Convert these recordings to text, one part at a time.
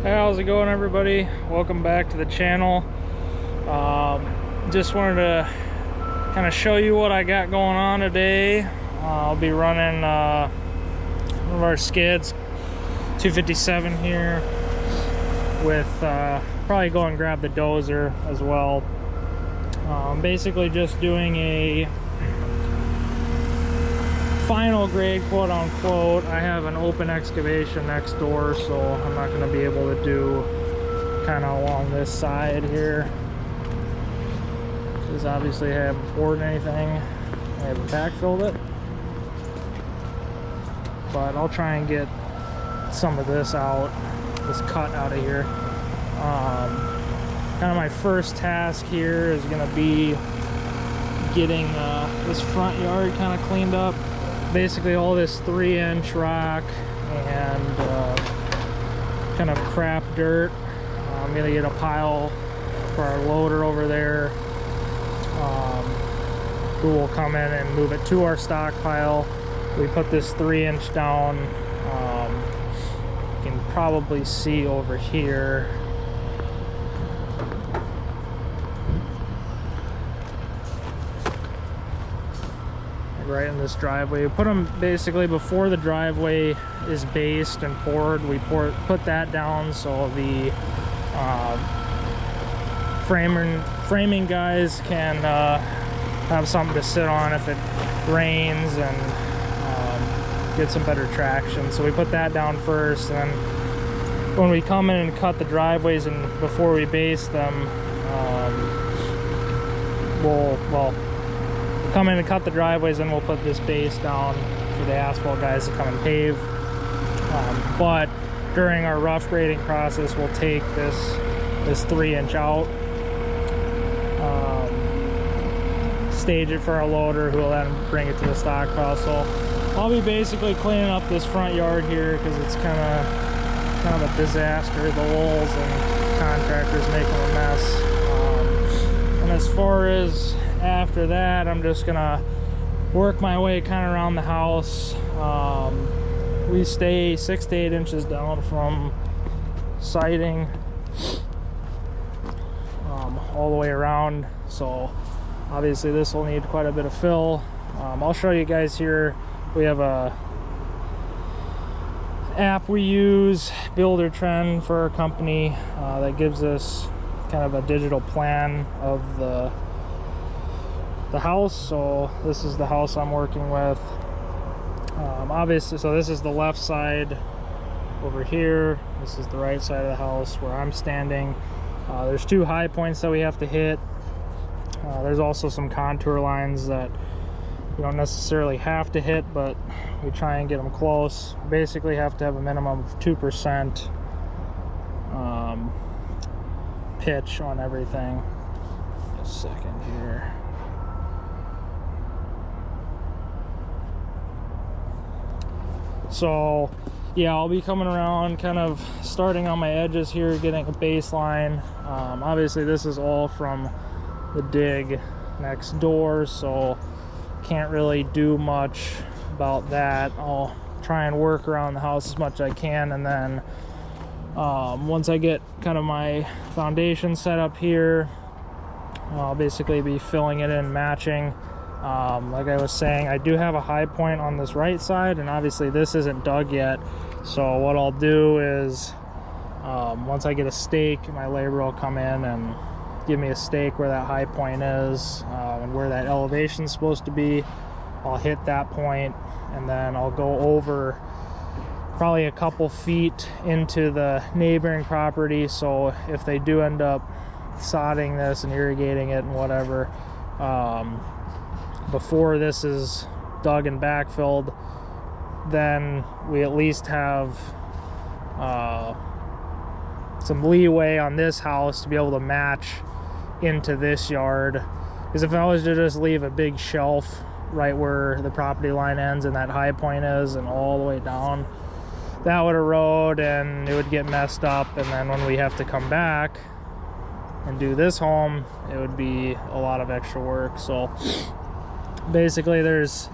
Hey, how's it going, everybody? Welcome back to the channel. Just wanted to kind of show you what I got going on today. I'll be running one of our skids, 257 here, with probably go and grab the dozer as well. Basically just doing a final grade, quote unquote. I have an open excavation next door, so I'm not going to be able to do kind of along this side here, because obviously I haven't poured anything, I haven't backfilled it, but I'll try and get some of this out, this cut out of here. Kind of my first task here is going to be getting this front yard kind of cleaned up. Basically all this 3-inch rock and kind of crap dirt. I'm gonna get a pile for our loader over there, who will come in and move it to our stockpile. We put this 3-inch down. You can probably see over here. Right in this driveway. We put them basically before the driveway is based and poured. We put that down so the framing guys can have something to sit on if it rains, and get some better traction. So we put that down first, and then when we come in and cut the driveways and before we base them, we'll come in and cut the driveways, and we'll put this base down for the asphalt guys to come and pave. But during our rough grading process, we'll take this 3-inch out, stage it for our loader, who will then bring it to the stockpile. So I'll be basically cleaning up this front yard here, because it's kind of a disaster. The walls and contractors making a mess. And as far as after that, I'm just gonna work my way kind of around the house. We stay 6 to 8 inches down from siding, all the way around, so obviously this will need quite a bit of fill. I'll show you guys here. We have a app we use, Builder Trend, for our company, that gives us kind of a digital plan of the house. So this is the house I'm working with. Obviously, so this is the left side over here. This is the right side of the house where I'm standing. There's 2 high points that we have to hit. There's also some contour lines that we don't necessarily have to hit, but we try and get them close. Basically have to have a minimum of 2% pitch on everything. Just a second here. So yeah, I'll be coming around, kind of starting on my edges here, getting a baseline. Obviously this is all from the dig next door, so can't really do much about that. I'll try and work around the house as much as I can, and then once I get kind of my foundation set up here, I'll basically be filling it in, matching. Like I was saying, I do have a high point on this right side, and obviously this isn't dug yet. So what I'll do is, once I get a stake, my labor will come in and give me a stake where that high point is, and where that elevation is supposed to be. I'll hit that point, and then I'll go over probably a couple feet into the neighboring property. So if they do end up sodding this and irrigating it and whatever, before this is dug and backfilled, then we at least have some leeway on this house to be able to match into this yard. Because if I was to just leave a big shelf right where the property line ends and that high point is, and all the way down, that would erode and it would get messed up, and then when we have to come back and do this home, it would be a lot of extra work. So basically there's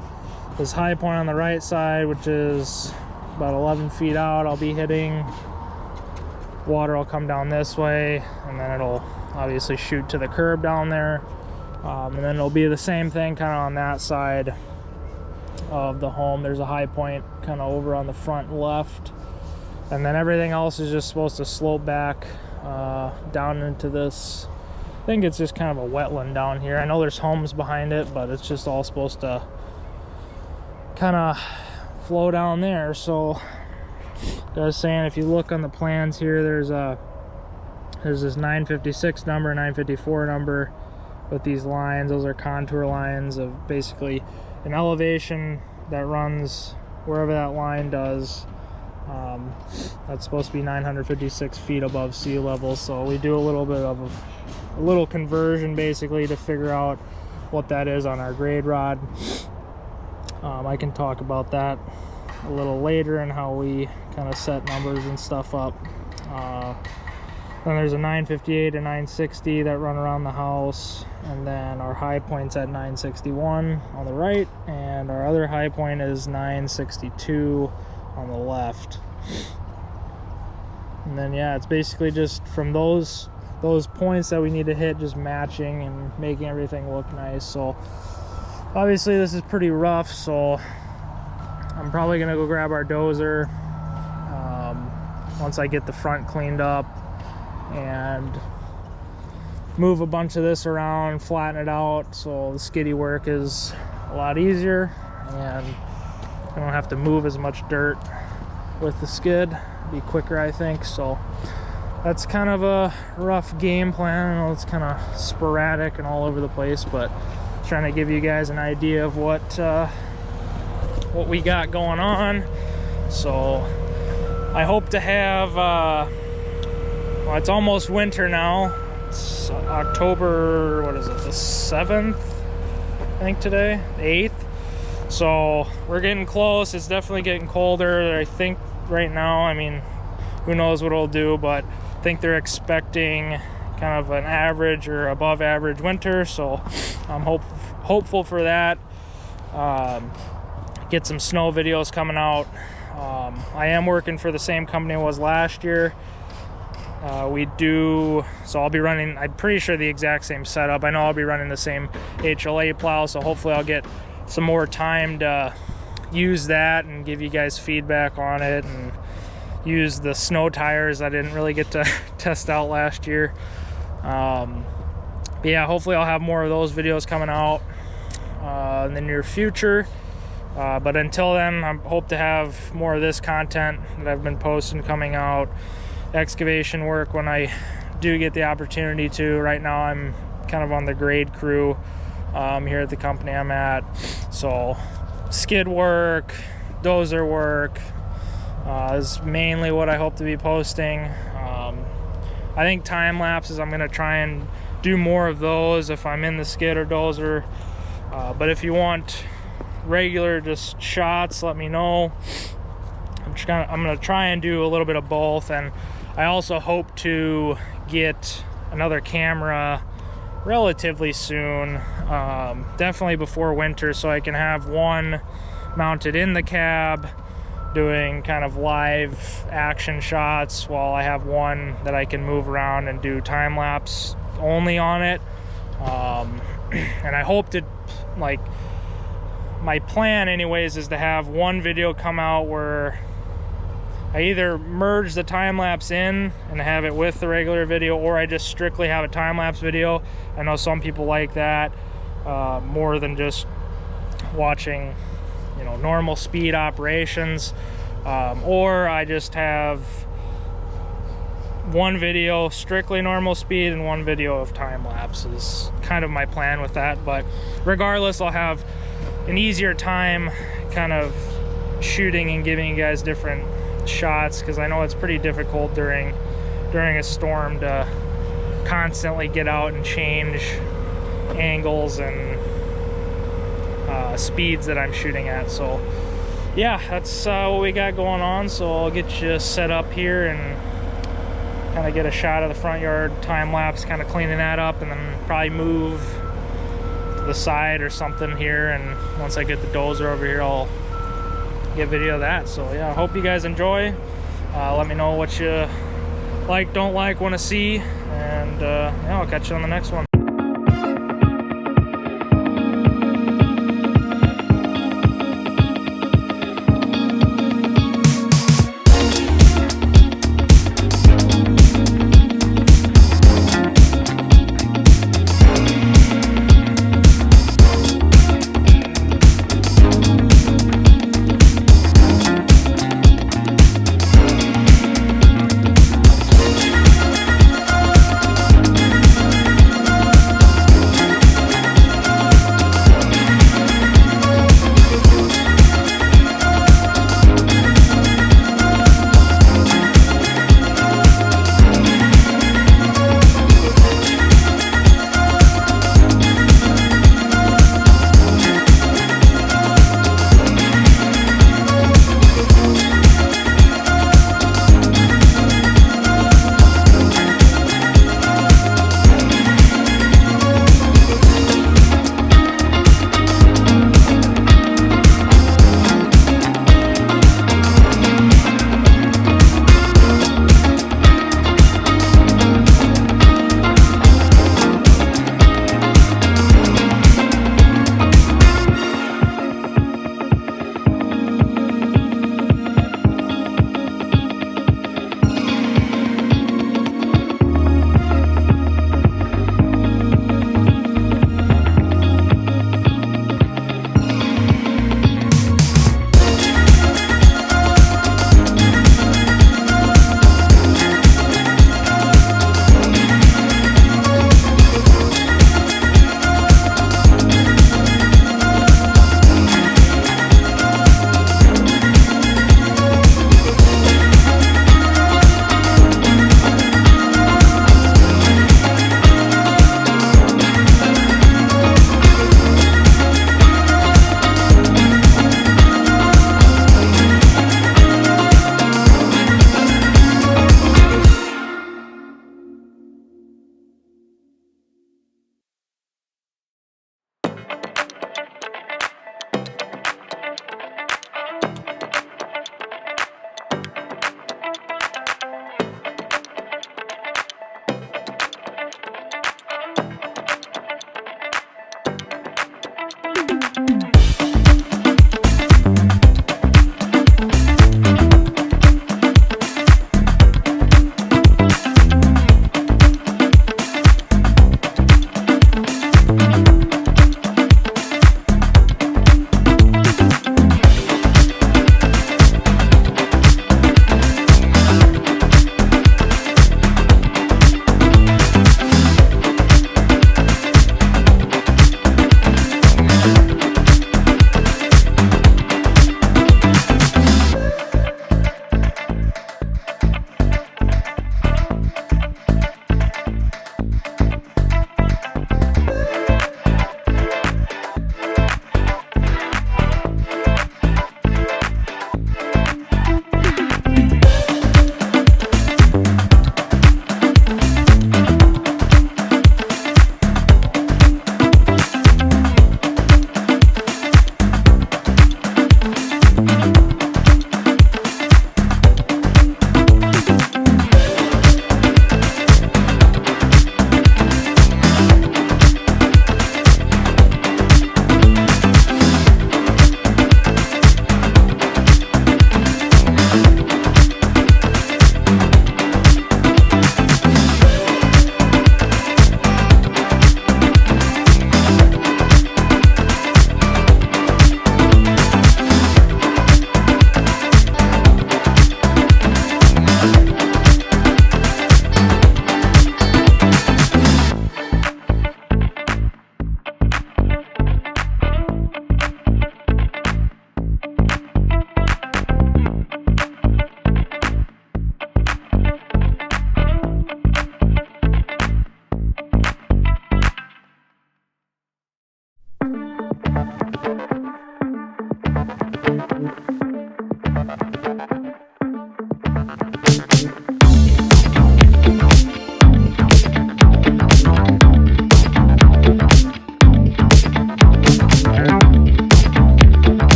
this high point on the right side, which is about 11 feet out. I'll be hitting water will come down this way, and then it'll obviously shoot to the curb down there. And then it'll be the same thing kind of on that side of the home. There's a high point kind of over on the front left, and then everything else is just supposed to slope back down into this. I think it's just kind of a wetland down here. I know there's homes behind it, but it's just all supposed to kind of flow down there. So like I was saying, if you look on the plans here, there's this 956 number, 954 number with these lines. Those are contour lines of basically an elevation that runs wherever that line does. That's supposed to be 956 feet above sea level. So we do a little bit of a little conversion basically to figure out what that is on our grade rod. I can talk about that a little later and how we kind of set numbers and stuff up. Then there's a 958 and 960 that run around the house, and then our high point's at 961 on the right, and our other high point is 962 on the left. And then yeah, it's basically just from those points that we need to hit, just matching and making everything look nice. So obviously this is pretty rough, so I'm probably gonna go grab our dozer once I get the front cleaned up and move a bunch of this around, flatten it out so the skiddy work is a lot easier and I don't have to move as much dirt with the skid. Be quicker, I think. So that's kind of a rough game plan. I know it's kind of sporadic and all over the place, but trying to give you guys an idea of what we got going on. So I hope to have well, it's almost winter now. It's October, what is it, the 7th I think today, the 8th. So we're getting close. It's definitely getting colder, I think, right now. I mean, who knows what it'll do, but I think they're expecting kind of an average or above average winter, so I'm hopeful for that. Get some snow videos coming out. I am working for the same company I was last year. So I'll be running, I'm pretty sure, the exact same setup. I know I'll be running the same HLA plow, so hopefully I'll get some more time to use that and give you guys feedback on it, and use the snow tires I didn't really get to test out last year. But yeah, hopefully I'll have more of those videos coming out in the near future. But until then, I hope to have more of this content that I've been posting coming out. Excavation work when I do get the opportunity to. Right now I'm kind of on the grade crew here at the company I'm at. So skid work, dozer work is mainly what I hope to be posting. I think time lapses, I'm going to try and do more of those if I'm in the skid or dozer. But if you want regular just shots, let me know. I'm going to try and do a little bit of both, and I also hope to get another camera relatively soon, definitely before winter, so I can have one mounted in the cab doing kind of live action shots, while I have one that I can move around and do time lapse only on it. And I hope to, like, my plan anyways is to have one video come out where I either merge the time lapse in and have it with the regular video, or I just strictly have a time lapse video. I know some people like that more than just watching, you know, normal speed operations. Or I just have one video strictly normal speed and one video of time lapse is kind of my plan with that. But regardless, I'll have an easier time kind of shooting and giving you guys different shots, because I know it's pretty difficult during a storm to constantly get out and change angles and speeds that I'm shooting at. So yeah, that's what we got going on. So I'll get you set up here and kind of get a shot of the front yard time lapse, kind of cleaning that up, and then probably move to the side or something here. And once I get the dozer over here, I'll get video of that. So yeah, I hope you guys enjoy. Let me know what you like, don't like, want to see. And yeah, I'll catch you on the next one.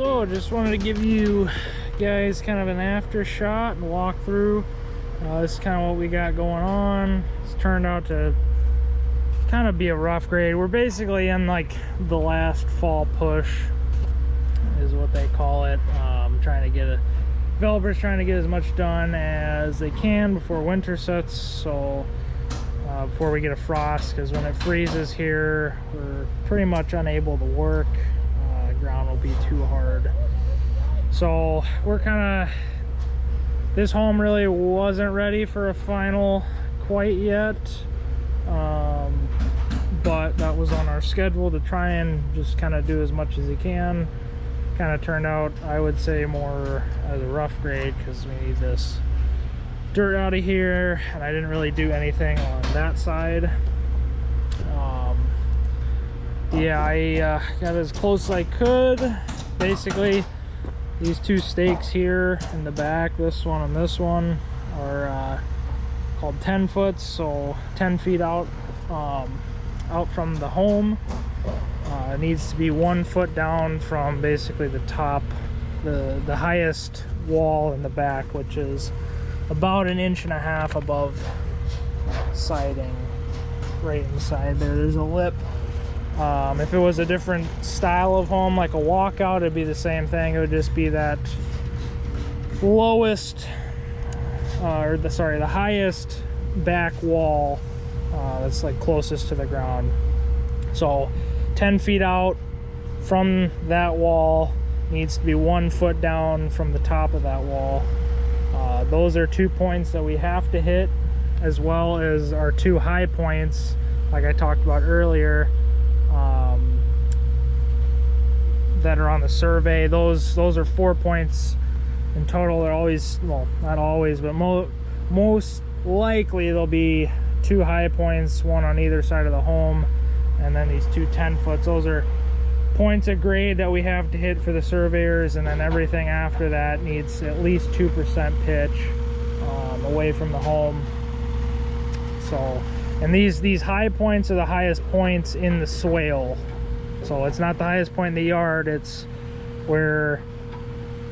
So just wanted to give you guys kind of an after shot and walk through. This is kind of what we got going on. It's turned out to kind of be a rough grade. We're basically in like the last fall push is what they call it. Developers trying to get as much done as they can before winter sets, so before we get a frost, because when it freezes here we're pretty much unable to work. Ground will be too hard, so we're kind of, this home really wasn't ready for a final quite yet, but that was on our schedule to try and just kind of do as much as you can. Kind of turned out, I would say, more as a rough grade because we need this dirt out of here, and I didn't really do anything on that side. Yeah, I got as close as I could. Basically, these two stakes here in the back, this one and this one, are called 10 foot, so 10 feet out from the home. It needs to be 1 foot down from basically the top, the highest wall in the back, which is about 1.5 inches above siding. Right inside there's a lip. If it was a different style of home, like a walkout, it'd be the same thing. It would just be that lowest, the highest back wall that's like closest to the ground. So 10 feet out from that wall, needs to be 1 foot down from the top of that wall. Those are 2 points that we have to hit, as well as our 2 high points like I talked about earlier, that are on the survey. Those are 4 points in total. They're always, well, not always, but most likely there'll be 2 high points, one on either side of the home, and then these 2 10 foots. Those are points of grade that we have to hit for the surveyors, and then everything after that needs at least 2% pitch away from the home. So, and these high points are the highest points in the swale. So it's not the highest point in the yard, it's where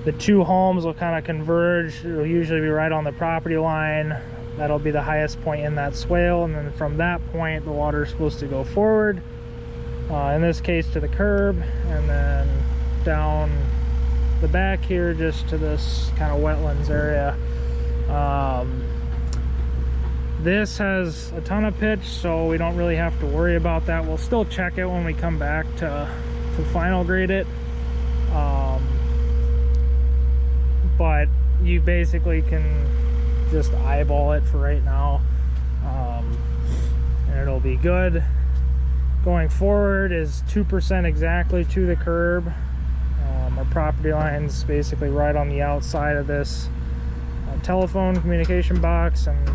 the 2 homes will kind of converge. It'll usually be right on the property line. That'll be the highest point in that swale, and then from that point the water is supposed to go forward, in this case to the curb, and then down the back here just to this kind of wetlands area. This has a ton of pitch, so we don't really have to worry about that. We'll still check it when we come back to final grade it, but you basically can just eyeball it for right now, and it'll be good. Going forward is 2% exactly to the curb. Our property line's basically right on the outside of this telephone communication box, and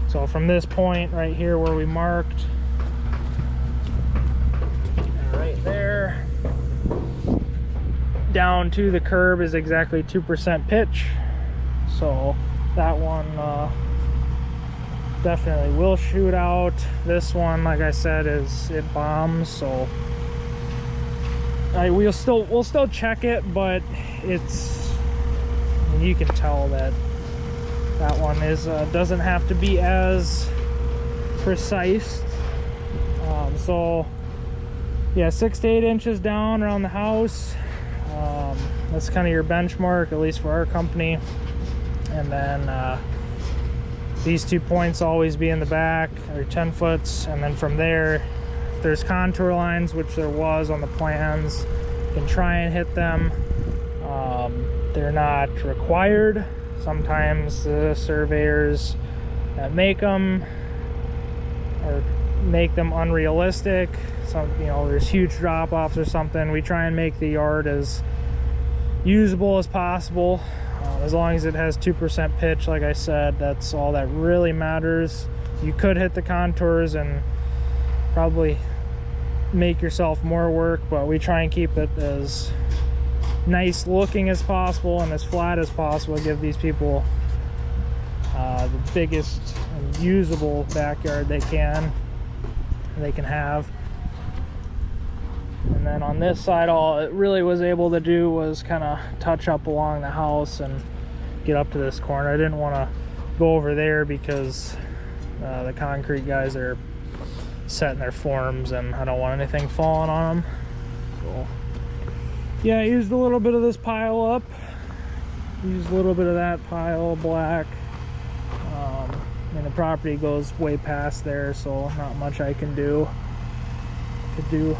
so from this point right here where we marked, and right there down to the curb is exactly 2% pitch. So that one definitely will shoot out. This one, like I said, it bombs, so we'll still check it, but it's, you can tell that one is doesn't have to be as precise. So yeah, 6 to 8 inches down around the house. That's kind of your benchmark, at least for our company. And then these 2 points always be in the back, or 10 foots, and then from there, if there's contour lines, which there was on the plans, you can try and hit them. They're not required. Sometimes the surveyors that make them or make them unrealistic. Some, there's huge drop-offs or something. We try and make the yard as usable as possible. As long as it has 2% pitch, like I said, that's all that really matters. You could hit the contours and probably make yourself more work, but we try and keep it as nice looking as possible and as flat as possible to give these people the biggest and usable backyard they can have. And then on this side, all it really was able to do was kind of touch up along the house and get up to this corner. I didn't want to go over there because the concrete guys are setting their forms and I don't want anything falling on them. So yeah, I used a little bit of this pile up, used a little bit of that pile black. And the property goes way past there, so not much I can do. This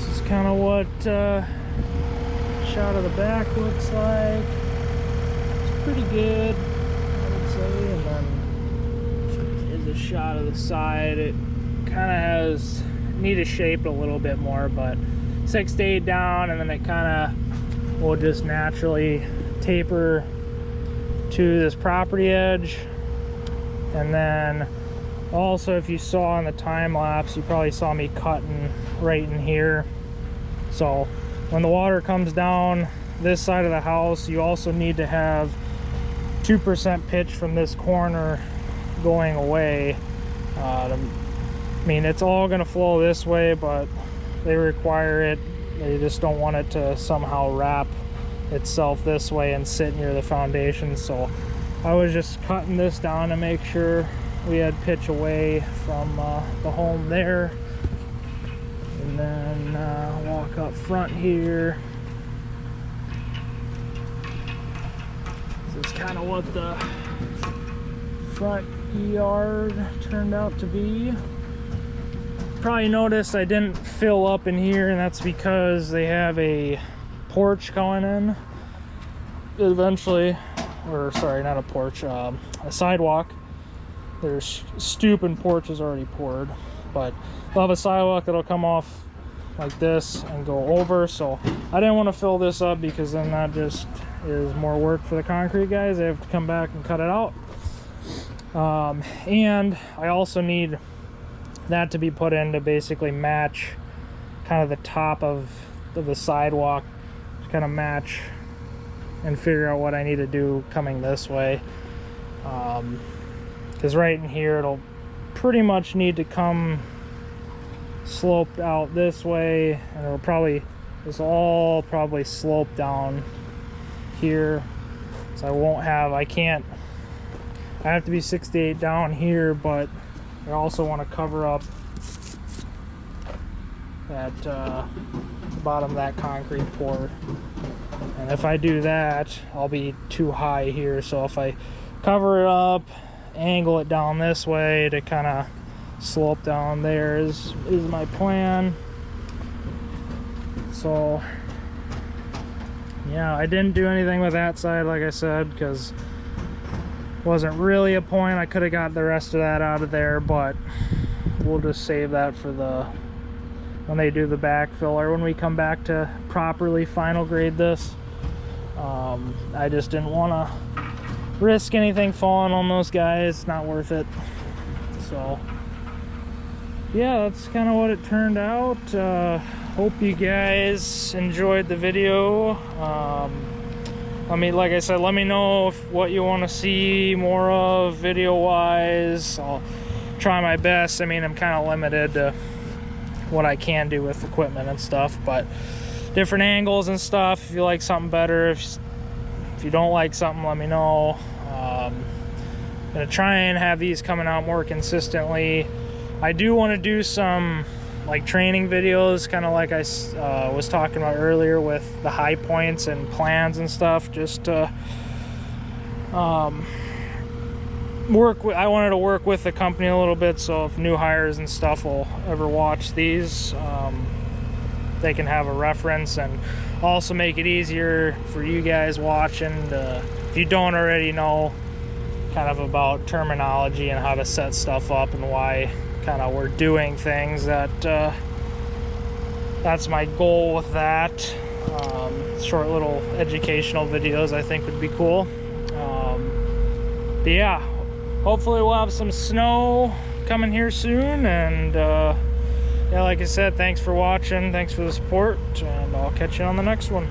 is kind of what shot of the back looks like. It's pretty good, I would say. And then here's a shot of the side. It kind of has need to shape it a little bit more, but 6 to 8 down, and then it kind of will just naturally taper to this property edge. And then also, if you saw on the time lapse, you probably saw me cutting right in here. So when the water comes down this side of the house, you also need to have 2% pitch from this corner going away. I mean, it's all going to flow this way, but they require it. They just don't want it to somehow wrap itself this way and sit near the foundation. So I was just cutting this down to make sure we had pitch away from the home there. And then walk up front here. This is kind of what the front yard turned out to be. Probably noticed I didn't fill up in here, and that's because they have a porch going in eventually, or sorry, not a porch, a sidewalk. There's stoop and porch is already poured, but they'll have a sidewalk that'll come off like this and go over. So I didn't want to fill this up because then that just is more work for the concrete guys. They have to come back and cut it out. And I also need that to be put in to basically match kind of the top of the sidewalk, to kind of match and figure out what I need to do coming this way. Because right in here it'll pretty much need to come sloped out this way, and it'll probably, this will all probably slope down here. So I won't have, I have to be 6 to 8 down here, but I also want to cover up that bottom of that concrete pour. And if I do that, I'll be too high here. So if I cover it up, angle it down this way to kind of slope down there is my plan. So yeah, I didn't do anything with that side, like I said, because wasn't really a point. I could have got the rest of that out of there, but we'll just save that for when they do the backfill, or when we come back to properly final grade this. I just didn't want to risk anything falling on those guys. It's not worth it. So yeah, that's kind of what it turned out. Hope you guys enjoyed the video. Like I said, let me know what you want to see more of video wise. I'll try my best. I mean, I'm kind of limited to what I can do with equipment and stuff, but different angles and stuff. If you like something better, if you don't like something, let me know. I'm gonna try and have these coming out more consistently. I do want to do some like training videos, kind of like I was talking about earlier with the high points and plans and stuff, just to I wanted to work with the company a little bit, so if new hires and stuff will ever watch these, they can have a reference, and also make it easier for you guys watching if you don't already know kind of about terminology and how to set stuff up and why kind of we're doing things. That's my goal with that. Short little educational videos I think would be cool. But yeah, hopefully we'll have some snow coming here soon, and yeah, like I said, thanks for watching, thanks for the support, and I'll catch you on the next one.